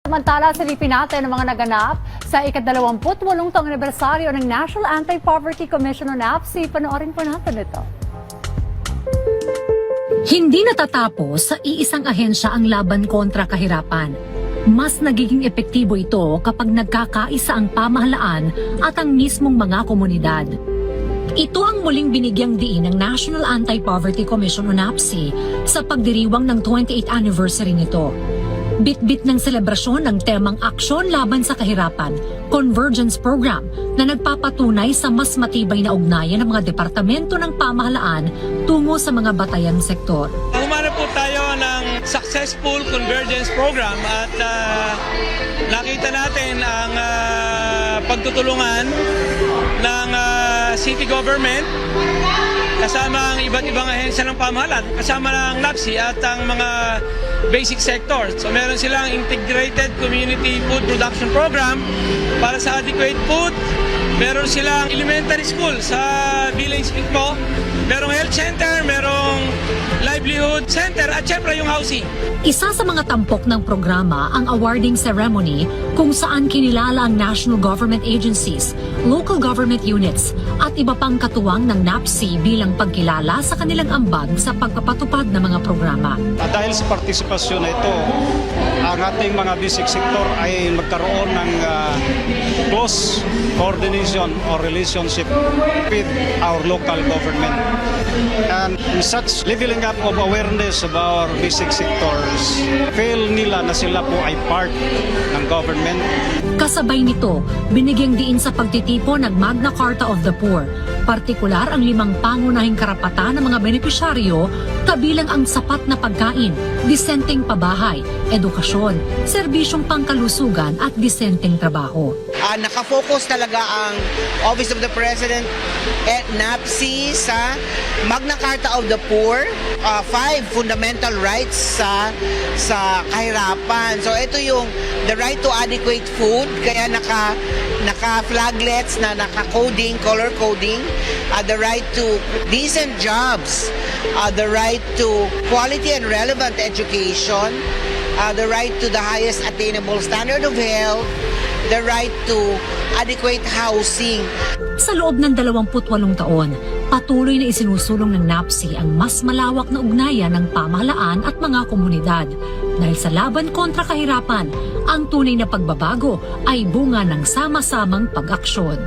Samantala, silipin natin ang mga naganap sa ika-28 taong anibersaryo ng National Anti-Poverty Commission o NAPC. Panoorin po natin ito. Hindi natatapos sa iisang ahensya ang laban kontra kahirapan. Mas nagiging epektibo ito kapag nagkakaisa ang pamahalaan at ang mismong mga komunidad. Ito ang muling binigyang diin ng National Anti-Poverty Commission o NAPC sa pagdiriwang ng 28th anniversary nito. Bit-bit ng selebrasyon ng temang Aksyon Laban sa Kahirapan, Convergence Program na nagpapatunay sa mas matibay na ugnayan ng mga departamento ng pamahalaan tungo sa mga batayang sektor. Humanap po tayo ng successful convergence program at nakita natin ang pagtutulungan ng city government kasama ang iba't ibang ahensya ng pamahalaan, kasama ng NAPC at ang mga basic sectors. So meron silang integrated community food production program para sa adequate food. Meron silang elementary school sa village mismo. Merong health center, merong livelihood center at syempre yung housing. Isa sa mga tampok ng programa ang awarding ceremony kung saan kinilala ang national government agencies, local government units at iba pang katuwang ng NAPC bilang pagkilala sa kanilang ambag sa pagpapatupad ng mga programa. Dahil sa partisipasyon na ito, ang ating mga basic sector ay magkaroon ng close coordination or relationship with our local government. And in such leveling up of awareness of our basic sectors, feel nila na sila po ay part ng government. Kasabay nito, binigyang diin sa pagtitipon ng Magna Carta of the Poor, partikular ang 5 pangunahing karapatan ng mga benepisyaryo, kabilang ang sapat na pagkain, disenteng pabahay, edukasyon, serbisyong pangkalusugan at disenteng trabaho. Nakafocus talaga ang Office of the President at NAPC sa Magna Carta of the Poor, 5 fundamental rights sa kahirapan. So ito yung the right to adequate food, kaya naka-flaglets na naka-coding, color coding, the right to decent jobs, the right to quality and relevant education, the right to the highest attainable standard of health, the right to adequate housing. Sa loob ng 28 taon, patuloy na isinusulong ng NAPC ang mas malawak na ugnayan ng pamahalaan at mga komunidad. Dahil sa laban kontra kahirapan, ang tunay na pagbabago ay bunga ng sama-samang pag-aksyon.